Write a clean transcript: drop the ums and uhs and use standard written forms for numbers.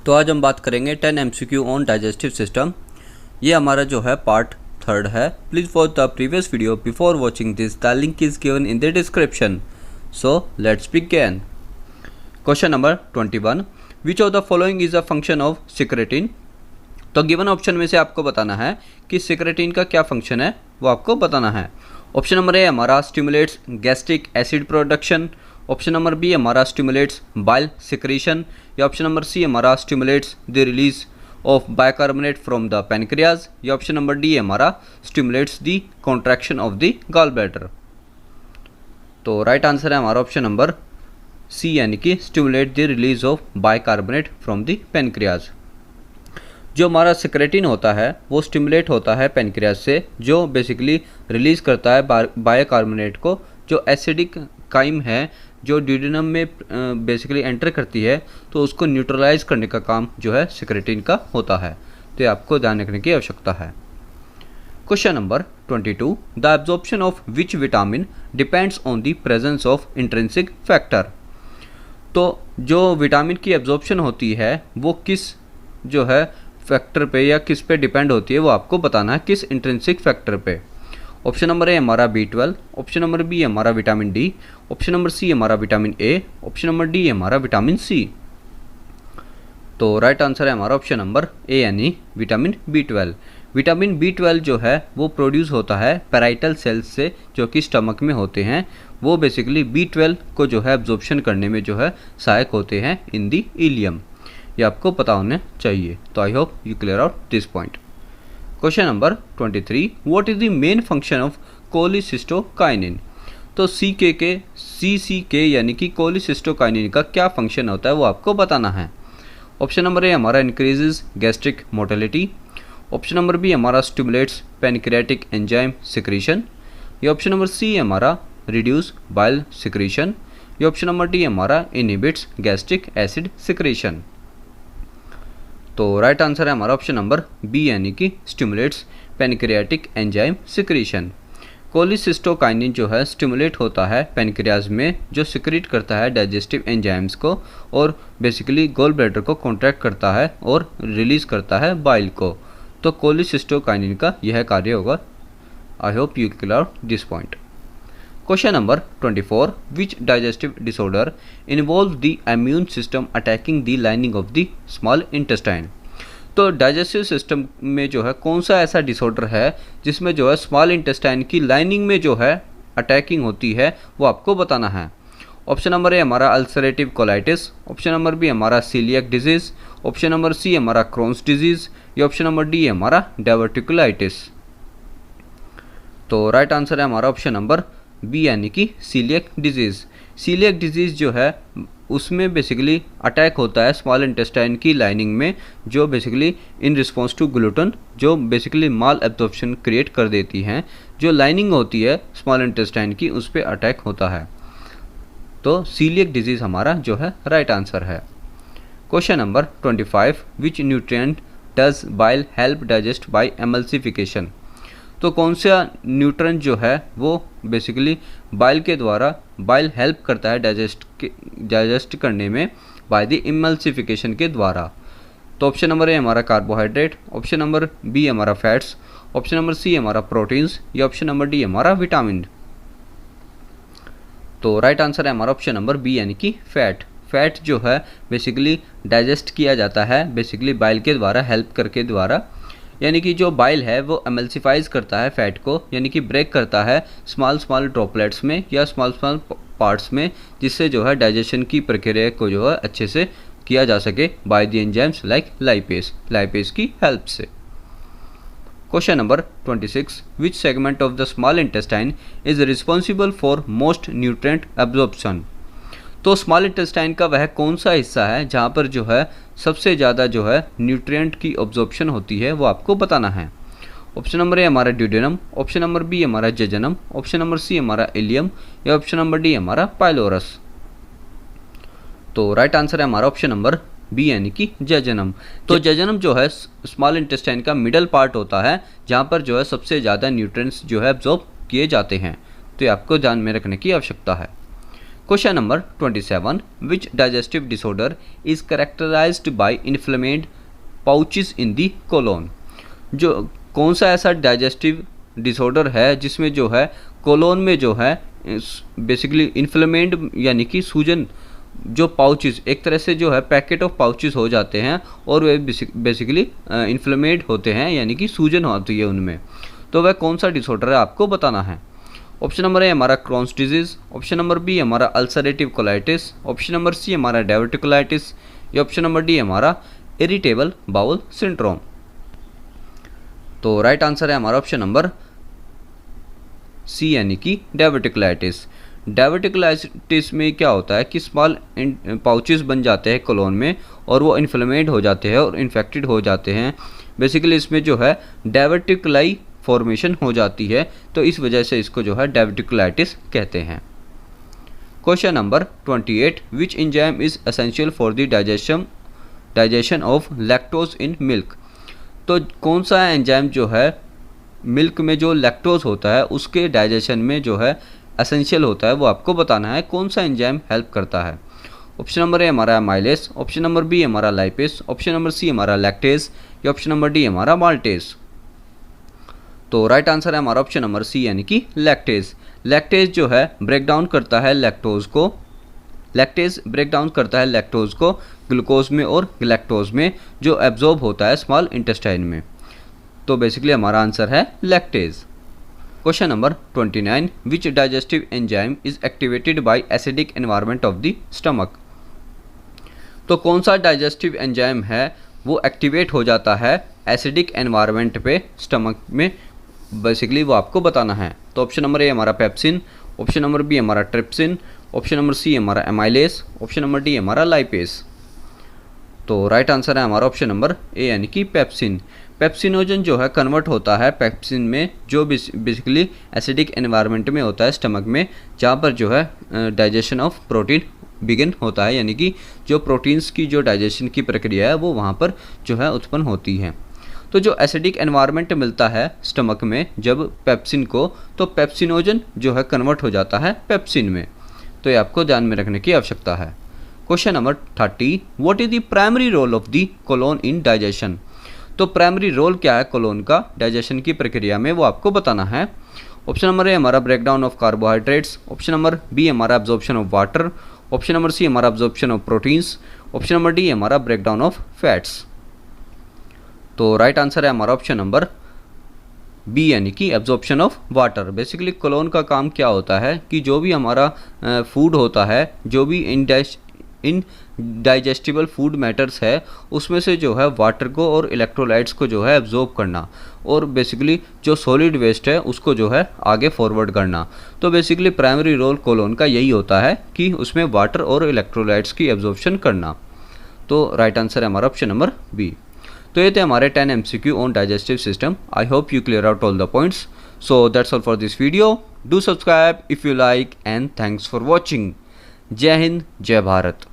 तो आज हम बात करेंगे 10 MCQ ऑन डाइजेस्टिव सिस्टम। ये हमारा जो है पार्ट 3 है। Please watch the previous video before watching this. The link is given in the description. So let's begin. Question number 21, which of the following is a function of secretin. तो given option में से आपको बताना है कि secretin का क्या function है, वो आपको बताना है। ऑप्शन नंबर ए हमारा stimulates gastric acid production, option number B हमारा स्टिमुलेट्स बाइल सिक्रीशन, या ऑप्शन नंबर सी हमारा stimulates the release of bicarbonate from the pancreas, या ऑप्शन नंबर डी हमारा stimulates the contraction of the gall bladder. तो right answer है हमारा option number C, यानी कि stimulate the release of bicarbonate from the pancreas. जो हमारा secretin होता है वो स्टिमुलेट होता है पैनक्रियाज से, जो बेसिकली रिलीज करता है बाइकार्बोनेट को। जो एसिडिक काइम है जो ड्यूडेनम में बेसिकली एंटर करती है, तो उसको न्यूट्रलाइज करने का काम जो है सिक्रेटिन का होता है। तो आपको ध्यान रखने की आवश्यकता है। Question number 22, the absorption of which vitamin depends on the presence of intrinsic factor. तो जो विटामिन की एब्जॉर्प्शन होती है वो किस जो है फैक्टर पे या किस पे डिपेंड होती है, वो आपको बताना है, किस इंट्रिंसिक फैक्टर पे। ऑप्शन नंबर ए हमारा B12, ऑप्शन नंबर बी हमारा vitamin D, option number C हमारा vitamin A, option number D हमारा विटामिन सी। तो राइट आंसर है हमारा ऑप्शन नंबर ए, यानी विटामिन B12। विटामिन B12 जो है वो प्रोड्यूस होता है पैराइटल सेल्स से, जो कि स्टमक में होते हैं। वो बेसिकली B12 को जो है एब्जॉर्प्शन करने में जो है सहायक होते हैं इन दी इलियम। ये आपको पता होना चाहिए। तो I hope you clear out this point. Question number 23, what is the main function of cholecystokinin. तो CCK यानी कि कोलिसिस्टोकाइनिन का क्या फंक्शन होता है, वो आपको बताना है। ऑप्शन नंबर ए हमारा increases gastric motility, option number B हमारा स्टिमुलेट्स पैनक्रियाटिक एंजाइम सिक्रीशन, या ऑप्शन नंबर सी हमारा रिड्यूस बाइल सिक्रीशन, या ऑप्शन नंबर डी हमारा इनहिबिट्स गैस्ट्रिक एसिड सिक्रीशन। तो राइट आंसर है हमारा ऑप्शन नंबर बी, यानी कि stimulates pancreatic enzyme secretion. Cholecystokinin जो है स्टिमुलेट होता है पैनक्रियाज में, जो सिक्रीट करता है डाइजेस्टिव एंजाइम्स को, और बेसिकली गॉल ब्लैडर को कॉन्ट्रैक्ट करता है और रिलीज करता है बाइल को। तो कोलिसिस्टोकाइनिन का यह कार्य होगा। I hope you clear this point. Question number 24, which digestive disorder involve the immune system attacking the lining of the small intestine. तो डाइजेस्टिव सिस्टम में जो है कौन सा ऐसा डिसऑर्डर है जिसमें जो है स्मॉल इंटेस्टाइन की लाइनिंग में जो है अटैकिंग होती है, वो आपको बताना है। ऑप्शन नंबर ए हमारा ulcerative colitis, option number B हमारा coeliac disease, option number C हमारा क्रोन्स डिजीज, या ऑप्शन नंबर डी हमारा डायवर्टिकुलाइटिस। तो राइट आंसर है हमारा ऑप्शन नंबर बी, यानी कि सीलियक डिजीज़। सीलियक डिजीज़ जो है उसमें बेसिकली अटैक होता है स्मॉल इंटेस्टाइन की लाइनिंग में, जो basically in response to gluten, जो बेसिकली माल एब्जॉर्प्शन क्रिएट कर देती हैं। जो लाइनिंग होती है स्मॉल इंटेस्टाइन की, उस पर अटैक होता है। तो सीलियक डिजीज़ हमारा जो है राइट आंसर है। Question number 25, which nutrient does bile help digest by emulsification. तो कौन सा न्यूट्रन जो है वो बेसिकली बाइल के द्वारा बाइल हेल्प करता है डाइजेस्ट करने में बाय द इमल्सिफिकेशन के द्वारा। तो ऑप्शन नंबर ए हमारा कार्बोहाइड्रेट, ऑप्शन नंबर बी हमारा फैट्स, ऑप्शन नंबर सी हमारा प्रोटीन्स, या ऑप्शन नंबर डी हमारा विटामिन। तो राइट आंसर है हमारा ऑप्शन नंबर बी, यानी कि फैट। फैट जो है बेसिकली डाइजेस्ट किया जाता है बेसिकली बाइल के द्वारा हेल्प करके द्वारा, यानी कि जो बाइल है वो एमल्सिफाइज करता है फैट को, यानी कि ब्रेक करता है स्मॉल ड्रॉपलेट्स में या स्मॉल पार्ट्स में, जिससे जो है डाइजेशन की प्रक्रिया को जो है अच्छे से किया जा सके by the enzymes like lipase की हेल्प से। Question number 26, which segment of the small intestine is responsible for most nutrient absorption. तो स्मॉल इंटेस्टाइन का वह कौन सा हिस्सा है जहाँ पर जो है सबसे ज़्यादा जो है न्यूट्रिएंट की ऑब्जॉर्प्शन होती है, वो आपको बताना है। ऑप्शन नंबर ए हमारा ड्यूडेनम, ऑप्शन नंबर बी हमारा जेजनम, ऑप्शन नंबर सी हमारा इलियम, या ऑप्शन नंबर डी हमारा पाइलोरस। तो राइट आंसर है हमारा ऑप्शन नंबर बी, यानी कि जेजनम। तो जेजनम जो है स्मॉल इंटेस्टाइन का मिडल पार्ट होता है, जहाँ पर जो है सबसे ज़्यादा न्यूट्रिएंट्स जो है एब्जॉर्ब किए जाते हैं। तो ये आपको ध्यान में रखने की आवश्यकता है। Question number 27, which digestive disorder is characterised by inflamed pouches in the colon. जो कौन सा ऐसा डाइजेस्टिव डिसऑर्डर है जिसमें जो है कोलोन में जो है बेसिकली इन्फ्लेमेड यानी कि सूजन, जो पाउचेस एक तरह से जो है पैकेट ऑफ पाउचेस हो जाते हैं और वे बेसिकली इन्फ्लेमेड होते हैं यानी कि सूजन होती है उनमें, तो वह कौन सा डिसऑर्डर है आपको बताना है। ऑप्शन नंबर ए हमारा Crohn's disease, option number B हमारा ulcerative colitis, option number C हमारा डायवर्टिकुलाइटिस, या ऑप्शन नंबर डी हमारा इरिटेबल बाउल सिंड्रोम। तो राइट आंसर है हमारा ऑप्शन नंबर सी यानी कि डायवर्टिकुलाइटिस। डायवर्टिकुलाइटिस में क्या होता है कि स्मॉल पाउचेस बन जाते हैं कोलोन में और वो इन्फ्लेमेड हो जाते हैं और इन्फेक्टेड हो जाते हैं। बेसिकली इसमें जो है डायवर्टिकुलाई फॉर्मेशन हो जाती है, तो इस वजह से इसको जो है डायवर्टिकुलाइटिस कहते हैं। Question number 28, which enzyme is essential for the digestion of lactose in milk. तो कौन सा एंजाइम जो है मिल्क में जो लैक्टोज होता है उसके डाइजेशन में जो है एसेंशियल होता है, वो आपको बताना है कौन सा एंजाइम हेल्प करता है। ऑप्शन नंबर ए हमारा माइलेस, ऑप्शन नंबर बी हमारा लाइपेस, ऑप्शन नंबर सी हमारा लैक्टेज, या ऑप्शन नंबर डी हमारा माल्टेज। तो राइट आंसर है हमारा ऑप्शन नंबर सी यानी कि लैक्टेज। लैक्टेज जो है ब्रेक डाउन करता है लैक्टोज को, लैक्टेज ब्रेक डाउन करता है लैक्टोज को ग्लूकोज में और गैलेक्टोज में, जो एब्जॉर्ब होता है स्मॉल इंटेस्टाइन में। तो बेसिकली हमारा आंसर है lactase. Question number 29, which digestive enzyme is activated by acidic environment of the stomach. तो कौन सा डाइजेस्टिव एंजाइम है वो एक्टिवेट हो जाता है एसिडिक एनवायरनमेंट पे स्टमक में, बेसिकली वो आपको बताना है। तो ऑप्शन नंबर ए हमारा पेप्सिन, ऑप्शन नंबर बी हमारा ट्रिप्सिन, ऑप्शन नंबर सी हमारा एमाइलेस, ऑप्शन नंबर डी हमारा लाइपेस। तो राइट आंसर है हमारा ऑप्शन नंबर ए यानी कि पेप्सिन। पेप्सिनोजन जो है कन्वर्ट होता है पेप्सिन में, जो बेसिकली एसिडिक एनवायरनमेंट में होता है स्टमक में, जहाँ पर जो है डाइजेशन ऑफ प्रोटीन बिगिन होता है, यानी कि जो प्रोटीन्स की जो डाइजेशन की प्रक्रिया है वो वहाँ पर जो है उत्पन्न होती है। तो जो एसिडिक एनवायरनमेंट मिलता है स्टमक में जब पेप्सिन को, तो पेप्सिनोजन जो है कन्वर्ट हो जाता है पेप्सिन में। तो ये आपको ध्यान में रखने की आवश्यकता है। Question number 30, what is the primary role of the colon in digestion. तो प्राइमरी रोल क्या है कोलोन का डाइजेशन की प्रक्रिया में, वो आपको बताना है। ऑप्शन नंबर ए हमारा breakdown of carbohydrates, option number B हमारा absorption of water, option number C हमारा absorption of proteins, option number D हमारा ब्रेकडाउन ऑफ फैट्स। तो राइट आंसर है हमारा ऑप्शन नंबर बी यानी कि absorption of water. Basically colon का काम क्या होता है कि जो भी हमारा फूड होता है, जो भी इनडाइजेस्टिबल फूड मैटर्स है, उसमें से जो है वाटर को और इलेक्ट्रोलाइट्स को जो है एब्जॉर्ब करना, और बेसिकली जो सॉलिड वेस्ट है उसको जो है आगे फॉरवर्ड करना। तो बेसिकली प्राइमरी रोल कोलोन का यही होता है कि उसमें वाटर और इलेक्ट्रोलाइट्स की एब्जॉर्प्शन करना। तो राइट आंसर है हमारा ऑप्शन नंबर बी। तो ये थे हमारे 10 MCQ on digestive system. I hope you clear out all the points. So that's all for this video. Do subscribe if you like and thanks for watching. जय हिंद, जय भारत।